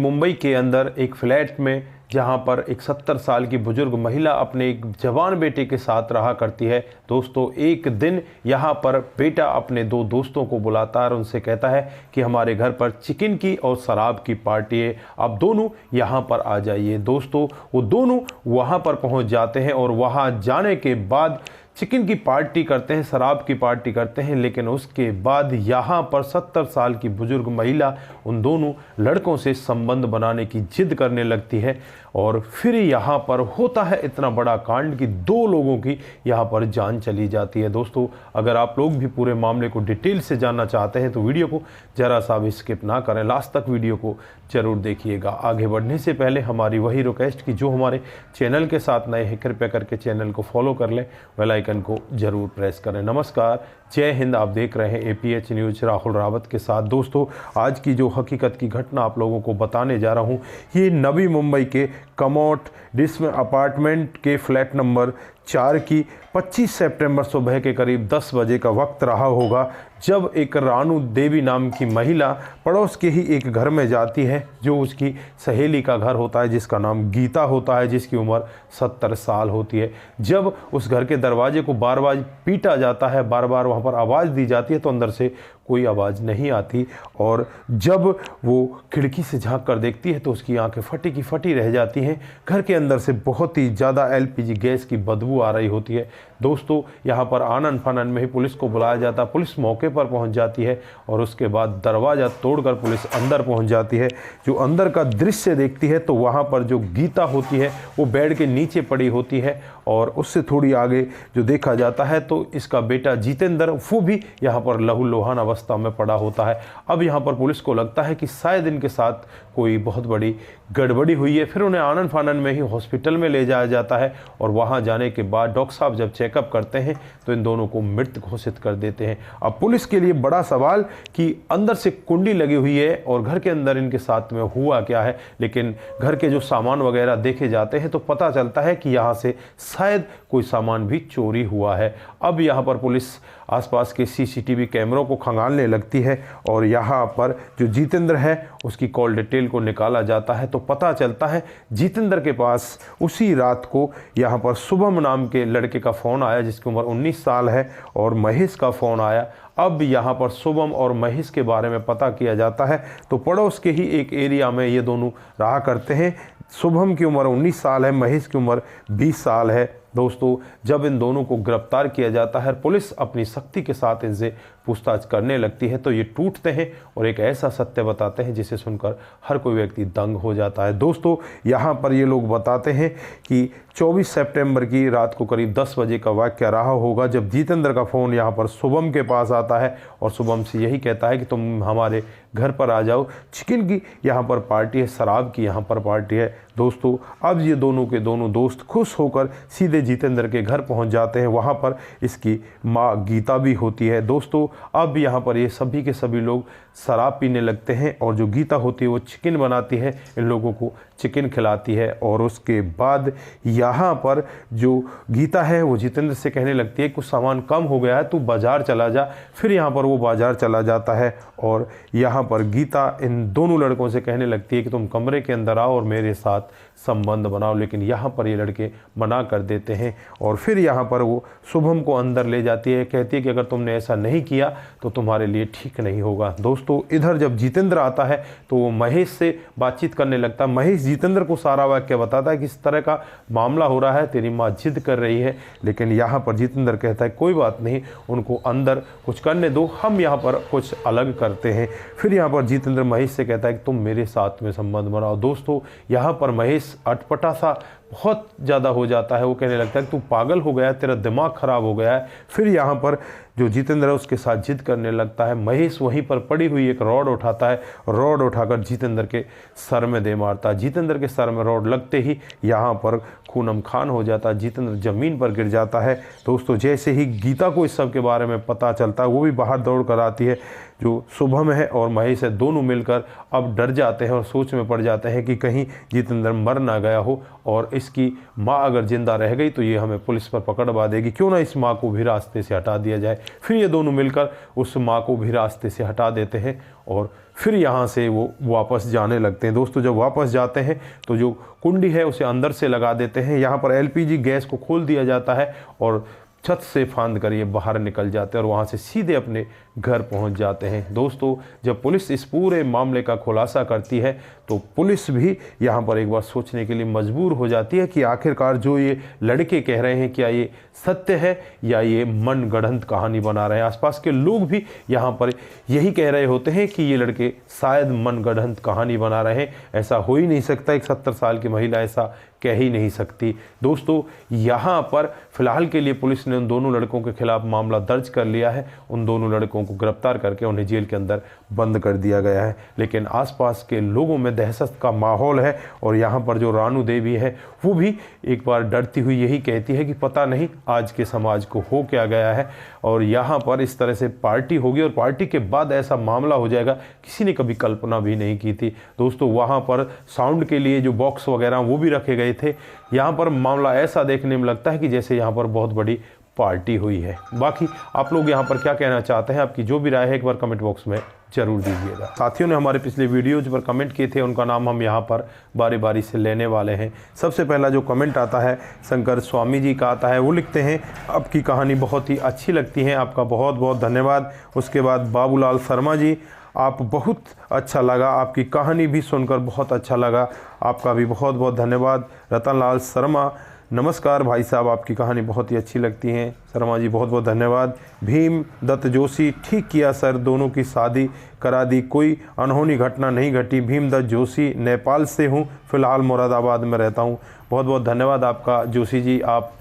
मुंबई के अंदर एक फ्लैट में, जहां पर एक 70 साल की बुजुर्ग महिला अपने एक जवान बेटे के साथ रहा करती है। दोस्तों, एक दिन यहां पर बेटा अपने दो दोस्तों को बुलाता है और उनसे कहता है कि हमारे घर पर चिकन की और शराब की पार्टी है, आप दोनों यहां पर आ जाइए। दोस्तों, वो दोनों वहां पर पहुंच जाते हैं और वहां जाने के बाद चिकन की पार्टी करते हैं, शराब की पार्टी करते हैं। लेकिन उसके बाद यहाँ पर 70 साल की बुजुर्ग महिला उन दोनों लड़कों से संबंध बनाने की जिद करने लगती है और फिर यहाँ पर होता है इतना बड़ा कांड कि दो लोगों की यहाँ पर जान चली जाती है। दोस्तों, अगर आप लोग भी पूरे मामले को डिटेल से जानना चाहते हैं तो वीडियो को ज़रा सा भी स्किप ना करें, लास्ट तक वीडियो को ज़रूर देखिएगा। आगे बढ़ने से पहले हमारी वही रिक्वेस्ट कि जो हमारे चैनल के साथ नए हैं कृपया करके चैनल को फॉलो कर लें, बेल आइकन को जरूर प्रेस करें। नमस्कार, जय हिंद। आप देख रहे हैं APH न्यूज़ राहुल रावत के साथ। दोस्तों, आज की जो हकीकत की घटना आप लोगों को बताने जा रहा हूं, ये नवी मुंबई के कमोट डिस्म अपार्टमेंट के फ्लैट नंबर 4 की 25 सितंबर सुबह के करीब 10 बजे का वक्त रहा होगा, जब एक रानू देवी नाम की महिला पड़ोस के ही एक घर में जाती है, जो उसकी सहेली का घर होता है, जिसका नाम गीता होता है, जिसकी उम्र 70 साल होती है। जब उस घर के दरवाजे को बार बार पीटा जाता है, बार बार वहाँ पर आवाज़ दी जाती है, तो अंदर से कोई आवाज़ नहीं आती और जब वो खिड़की से झांक कर देखती है तो उसकी आंखें फटी की फटी रह जाती हैं। घर के अंदर से बहुत ही ज़्यादा LPG गैस की बदबू आ रही होती है। दोस्तों, यहाँ पर आनन फानन में ही पुलिस को बुलाया जाता, पुलिस मौके पर पहुँच जाती है और उसके बाद दरवाज़ा तोड़कर पुलिस अंदर पहुँच जाती है। जो अंदर का दृश्य देखती है तो वहाँ पर जो गीता होती है वो बेड के नीचे पड़ी होती है और उससे थोड़ी आगे जो देखा जाता है तो इसका बेटा जितेंद्र, वो भी यहाँ पर लहूलुहान अवस्था में पड़ा होता है। अब यहाँ पर पुलिस को लगता है कि शायद इनके साथ कोई बहुत बड़ी गड़बड़ी हुई है। फिर उन्हें आनन फानन में ही हॉस्पिटल में ले जाया जाता है और वहाँ जाने के बाद डॉक्टर साहब जब चेकअप करते हैं तो इन दोनों को मृत घोषित कर देते हैं। अब पुलिस के लिए बड़ा सवाल कि अंदर से कुंडी लगी हुई है और घर के अंदर इनके साथ में हुआ क्या है। लेकिन घर के जो सामान वगैरह देखे जाते हैं तो पता चलता है कि यहाँ से शायद कोई सामान भी चोरी हुआ है। अब यहाँ पर पुलिस आसपास के CCTV कैमरों को खंगालने लगती है और यहाँ पर जो जितेंद्र है उसकी कॉल डिटेल को निकाला जाता है तो पता चलता है जितेंद्र के पास उसी रात को यहाँ पर शुभम नाम के लड़के का फ़ोन आया, जिसकी उम्र 19 साल है, और महेश का फ़ोन आया। अब यहाँ पर शुभम और महेश के बारे में पता किया जाता है तो पड़ोस के ही एक एरिया में ये दोनों रहा करते हैं। शुभम की उम्र 19 साल है, महेश की उम्र 20 साल है। दोस्तों, जब इन दोनों को गिरफ्तार किया जाता है, पुलिस अपनी सख्ती के साथ इनसे पूछताछ करने लगती है तो ये टूटते हैं और एक ऐसा सत्य बताते हैं जिसे सुनकर हर कोई व्यक्ति दंग हो जाता है। दोस्तों, यहाँ पर ये लोग बताते हैं कि 24 सितंबर की रात को करीब 10 बजे का वाक़या रहा होगा, जब जितेंद्र का फ़ोन यहाँ पर शुभम के पास आता है और शुभम से यही कहता है कि तुम हमारे घर पर आ जाओ, चिकन की यहाँ पर पार्टी है, शराब की यहाँ पर पार्टी है। दोस्तों, अब ये दोनों के दोनों दोस्त खुश होकर सीधे जितेंद्र के घर पहुँच जाते हैं। वहाँ पर इसकी माँ गीता भी होती है। दोस्तों, अब यहाँ पर ये सभी के सभी लोग शराब पीने लगते हैं और जो गीता होती है वो चिकन बनाती है, इन लोगों को चिकन खिलाती है और उसके बाद यहाँ पर जो गीता है वो जितेंद्र से कहने लगती है कुछ सामान कम हो गया है, तू बाज़ार चला जा। फिर यहाँ पर वो बाज़ार चला जाता है और यहाँ पर गीता इन दोनों लड़कों से कहने लगती है कि तुम कमरे के अंदर आओ और मेरे साथ संबंध बनाओ। लेकिन यहाँ पर ये लड़के मना कर देते हैं और फिर यहाँ पर वो शुभम को अंदर ले जाती है, कहती है कि अगर तुमने ऐसा नहीं किया तो तुम्हारे लिए ठीक नहीं होगा। दोस्तों, इधर जब जितेंद्र आता है तो वो महेश से बातचीत करने लगता है। महेश जितेंद्र को सारा वाक्य बताता है कि इस तरह का मामला हो रहा है, तेरी माँ जिद कर रही है। लेकिन यहाँ पर जितेंद्र कहता है कोई बात नहीं, उनको अंदर कुछ करने दो, हम यहाँ पर कुछ अलग करते हैं। फिर यहाँ पर जितेंद्र महेश से कहता है कि तुम मेरे साथ में संबंध बनाओ। दोस्तों, यहाँ पर महेश अटपटा सा बहुत ज़्यादा हो जाता है, वो कहने लगता है कि तू पागल हो गया है, तेरा दिमाग ख़राब हो गया है। फिर यहाँ पर जो जितेंद्र है उसके साथ जिद करने लगता है। महेश वहीं पर पड़ी हुई एक रॉड उठाता है, रॉड उठाकर जितेंद्र के सर में दे मारता है। जितेंद्र के सर में रॉड लगते ही यहाँ पर खूनम खान हो जाता है, जितेंद्र ज़मीन पर गिर जाता है। दोस्तों, जैसे ही गीता को इस सब के बारे में पता चलता है वो भी बाहर दौड़ कर आती है। जो शुभम है और महेश है दोनों मिलकर अब डर जाते हैं और सोच में पड़ जाते हैं कि कहीं जितेंद्र मर ना गया हो और इसकी माँ अगर जिंदा रह गई तो ये हमें पुलिस पर पकड़वा देगी, क्यों ना इस माँ को भी रास्ते से हटा दिया जाए। फिर ये दोनों मिलकर उस माँ को भी रास्ते से हटा देते हैं और फिर यहाँ से वो वापस जाने लगते हैं। दोस्तों जब वापस जाते हैं तो जो कुंडी है उसे अंदर से लगा देते हैं। यहाँ पर एलपीजी गैस को खोल दिया जाता है और छत से फांद कर ये बाहर निकल जाते हैं और वहाँ से सीधे अपने घर पहुँच जाते हैं। दोस्तों जब पुलिस इस पूरे मामले का खुलासा करती है तो पुलिस भी यहाँ पर एक बार सोचने के लिए मजबूर हो जाती है कि आखिरकार जो ये लड़के कह रहे हैं क्या ये सत्य है या ये मनगढ़ंत कहानी बना रहे हैं। आसपास के लोग भी यहाँ पर यही कह रहे होते हैं कि ये लड़के शायद मनगढ़ंत कहानी बना रहे हैं, ऐसा हो ही नहीं सकता, एक 70 साल की महिला ऐसा कह ही नहीं सकती। दोस्तों यहाँ पर फिलहाल के लिए पुलिस ने उन दोनों लड़कों के खिलाफ मामला दर्ज कर लिया है। उन दोनों लड़कों को गिरफ्तार करके उन्हें जेल के अंदर बंद कर दिया गया है। लेकिन आसपास के लोगों में दहशत का माहौल है और यहाँ पर जो रानू देवी है वो भी एक बार डरती हुई यही कहती है कि पता नहीं आज के समाज को हो क्या गया है और यहाँ पर इस तरह से पार्टी होगी और पार्टी के बाद ऐसा मामला हो जाएगा, किसी ने कभी कल्पना भी नहीं की थी। दोस्तों वहाँ पर साउंड के लिए जो बॉक्स वगैरह वो भी रखे गए थे। यहाँ पर मामला ऐसा देखने में लगता है कि जैसे यहाँ पर बहुत बड़ी पार्टी हुई है। बाकी आप लोग यहाँ पर क्या कहना चाहते हैं, आपकी जो भी राय है एक बार कमेंट बॉक्स में जरूर दीजिएगा। साथियों ने हमारे पिछले वीडियोज पर कमेंट किए थे, उनका नाम हम यहाँ पर बारी बारी से लेने वाले हैं। सबसे पहला जो कमेंट आता है शंकर स्वामी जी का आता है, वो लिखते हैं आपकी कहानी बहुत ही अच्छी लगती है, आपका बहुत बहुत धन्यवाद। उसके बाद बाबूलाल शर्मा जी, आप बहुत अच्छा लगा, आपकी कहानी भी सुनकर बहुत अच्छा लगा, आपका भी बहुत बहुत धन्यवाद। रतनलाल शर्मा, नमस्कार भाई साहब, आपकी कहानी बहुत ही अच्छी लगती है। शर्मा जी बहुत बहुत धन्यवाद। भीम दत्त जोशी, ठीक किया सर, दोनों की शादी करा दी, कोई अनहोनी घटना नहीं घटी। भीम दत्त जोशी, नेपाल से हूँ, फिलहाल मुरादाबाद में रहता हूँ। बहुत बहुत धन्यवाद आपका जोशी जी, आप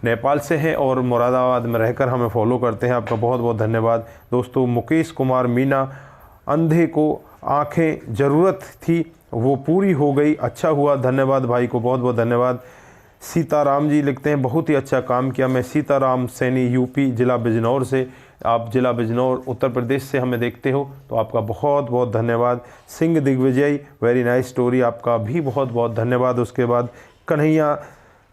नेपाल से हैं और मुरादाबाद में रहकर हमें फॉलो करते हैं, आपका बहुत बहुत धन्यवाद। दोस्तों मुकेश कुमार मीना, अंधे को आंखें ज़रूरत थी वो पूरी हो गई, अच्छा हुआ, धन्यवाद भाई को, बहुत बहुत धन्यवाद। सीताराम जी लिखते हैं बहुत ही अच्छा काम किया। मैं सीताराम सैनी, यूपी जिला बिजनौर से, आप जिला बिजनौर उत्तर प्रदेश से हमें देखते हो तो आपका बहुत बहुत धन्यवाद। Singh Digvijay, very nice story, आपका भी बहुत बहुत धन्यवाद। उसके बाद कन्हैया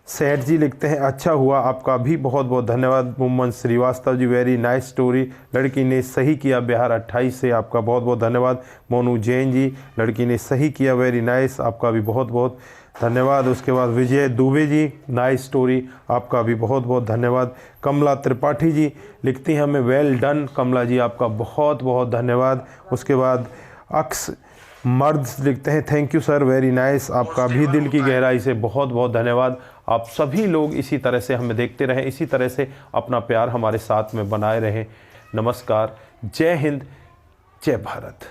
सेठ जी लिखते हैं अच्छा हुआ, आपका भी बहुत बहुत धन्यवाद। Mohammad Srivastava ji, very nice story, लड़की ने सही किया, बिहार 28 से, आपका बहुत बहुत धन्यवाद। मोनू जैन जी, लड़की ने सही किया, वेरी नाइस, आपका भी बहुत बहुत धन्यवाद। उसके बाद विजय दुबे जी, नाइस स्टोरी, आपका भी बहुत बहुत धन्यवाद। कमला त्रिपाठी जी लिखती हैं हमें वेल डन, कमला जी आपका बहुत बहुत धन्यवाद। उसके बाद अक्स मर्द लिखते हैं thank you sir, very nice, आपका भी दिल की गहराई से बहुत बहुत धन्यवाद। आप सभी लोग इसी तरह से हमें देखते रहें, इसी तरह से अपना प्यार हमारे साथ में बनाए रहें। नमस्कार, जय हिंद, जय भारत।